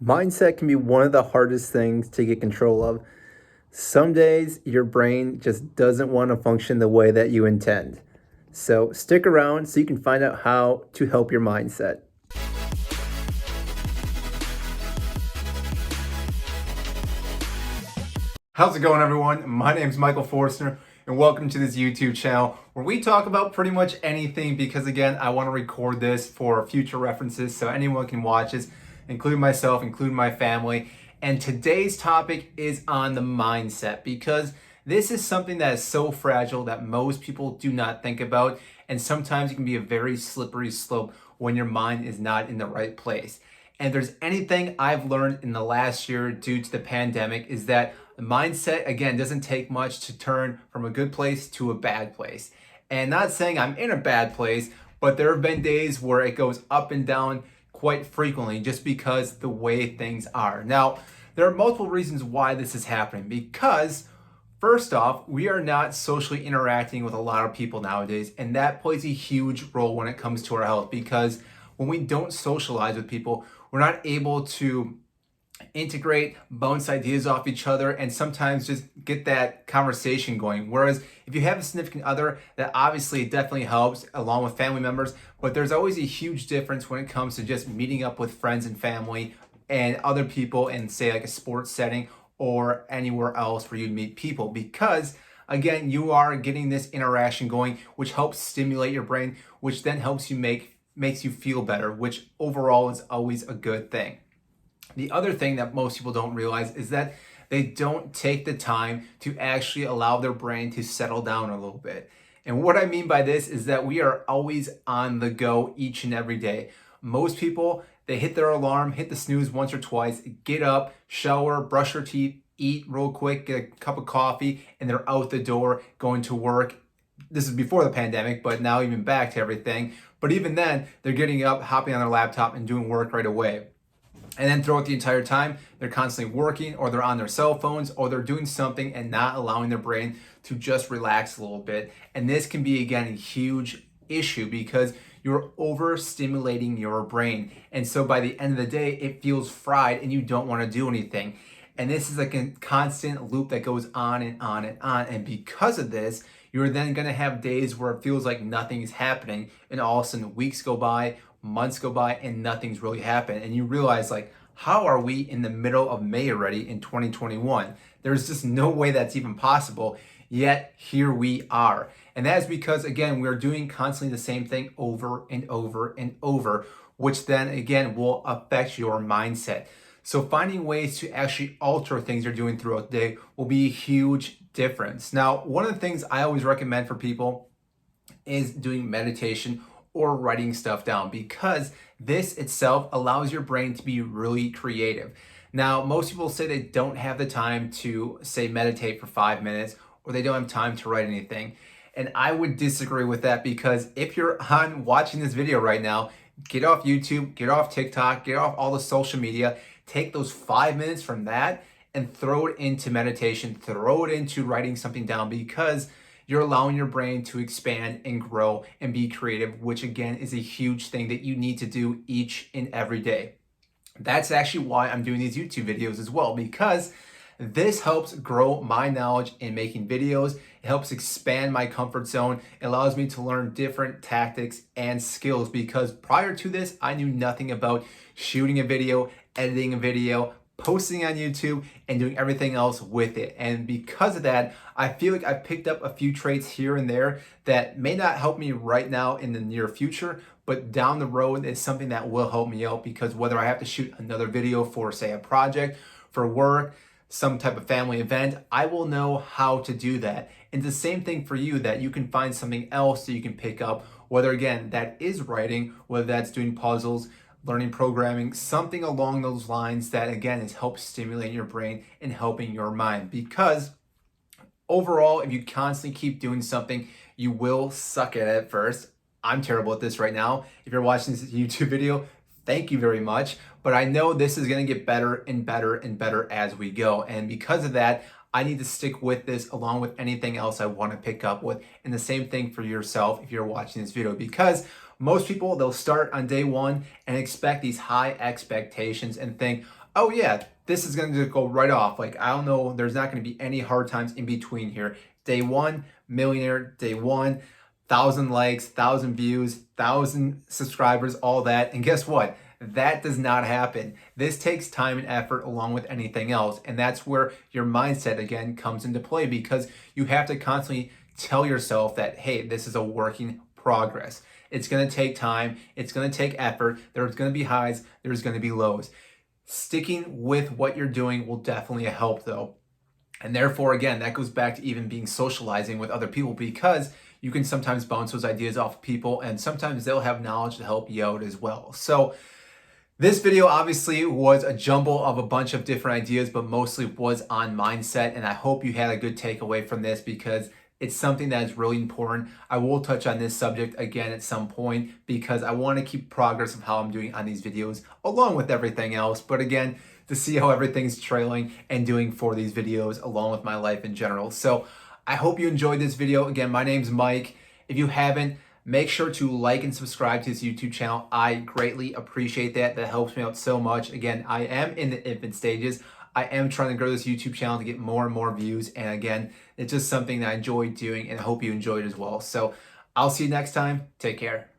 Mindset can be one of the hardest things to get control of. Some days your brain just doesn't want to function the way that you intend. So stick around so you can find out how to help your mindset. How's it going, everyone? My name is Michael Forstner, and welcome to this YouTube channel where we talk about pretty much anything because, again, I want to record this for future references so anyone can watch this, including myself, including my family. And today's topic is on the mindset because this is something that is so fragile that most people do not think about, and sometimes it can be a very slippery slope when your mind is not in the right place. And if there's anything I've learned in the last year due to the pandemic is that the mindset, again, doesn't take much to turn from a good place to a bad place. And not saying I'm in a bad place, but there have been days where it goes up and down quite frequently just because the way things are. Now, there are multiple reasons why this is happening because first off, we are not socially interacting with a lot of people nowadays, and that plays a huge role when it comes to our health because when we don't socialize with people, we're not able to integrate, bounce ideas off each other, and sometimes just get that conversation going. Whereas if you have a significant other, that obviously definitely helps along with family members, but there's always a huge difference when it comes to just meeting up with friends and family and other people in, say, like a sports setting or anywhere else where you meet people because again, you are getting this interaction going, which helps stimulate your brain, which then helps you makes you feel better, which overall is always a good thing. The other thing that most people don't realize is that they don't take the time to actually allow their brain to settle down a little bit. And what I mean by this is that we are always on the go each and every day. Most people, they hit their alarm, hit the snooze once or twice, get up, shower, brush their teeth, eat real quick, get a cup of coffee, and they're out the door going to work. This is before the pandemic, but now even back to everything. But even then, they're getting up, hopping on their laptop, and doing work right away. And then throughout the entire time, they're constantly working or they're on their cell phones or they're doing something and not allowing their brain to just relax a little bit. And this can be, again, a huge issue because you're overstimulating your brain. And so by the end of the day, it feels fried and you don't want to do anything. And this is like a constant loop that goes on and on and on. And because of this, you're then going to have days where it feels like nothing is happening. And all of a sudden, weeks go by, months go by, and nothing's really happened. And you realize, like, how are we in the middle of May already in 2021? There's just no way that's even possible. Yet here we are. And that is because, again, we're doing constantly the same thing over and over and over, which then, again, will affect your mindset. So finding ways to actually alter things you're doing throughout the day will be a huge difference. Now, one of the things I always recommend for people is doing meditation or writing stuff down because this itself allows your brain to be really creative. Now, most people say they don't have the time to, say, meditate for 5 minutes or they don't have time to write anything. And I would disagree with that because if you're on watching this video right now, get off YouTube, get off TikTok, get off all the social media, take those 5 minutes from that and throw it into meditation, throw it into writing something down because you're allowing your brain to expand and grow and be creative, which again is a huge thing that you need to do each and every day. That's actually why I'm doing these YouTube videos as well, because this helps grow my knowledge in making videos. It helps expand my comfort zone. It allows me to learn different tactics and skills because prior to this, I knew nothing about shooting a video, editing a video, posting on YouTube, and doing everything else with it. And because of that, I feel like I've picked up a few traits here and there that may not help me right now in the near future, but down the road it's something that will help me out because whether I have to shoot another video for, say, a project, for work, some type of family event, I will know how to do that. And the same thing for you, that you can find something else that you can pick up, whether again, that is writing, whether that's doing puzzles, learning programming, something along those lines that again is help stimulate your brain and helping your mind. Because overall, if you constantly keep doing something, you will suck at it first. I'm terrible at this right now. If you're watching this YouTube video, thank you very much. But I know this is gonna get better and better and better as we go. And because of that, I need to stick with this along with anything else I wanna pick up with. And the same thing for yourself if you're watching this video, because Most people, they'll start on day one and expect these high expectations and think, oh yeah, this is going to go right off. Like, I don't know, there's not going to be any hard times in between here. Day one, millionaire. Day one, 1,000 likes, 1,000 views, 1,000 subscribers, all that. And guess what? That does not happen. This takes time and effort along with anything else. And that's where your mindset again comes into play, because you have to constantly tell yourself that, hey, this is a working progress. It's going to take time. It's going to take effort. There's going to be highs. There's going to be lows. Sticking with what you're doing will definitely help though. And therefore, again, that goes back to even being socializing with other people, because you can sometimes bounce those ideas off of people and sometimes they'll have knowledge to help you out as well. So this video obviously was a jumble of a bunch of different ideas, but mostly was on mindset. And I hope you had a good takeaway from this, because it's something that is really important. I will touch on this subject again at some point, because I want to keep progress of how I'm doing on these videos along with everything else. But again, to see how everything's trailing and doing for these videos along with my life in general. So I hope you enjoyed this video. Again, my name's Mike. If you haven't, make sure to like and subscribe to this YouTube channel. I greatly appreciate that. That helps me out so much. Again, I am in the infant stages. I am trying to grow this YouTube channel to get more and more views. And again, it's just something that I enjoy doing, and I hope you enjoyed as well. So I'll see you next time. Take care.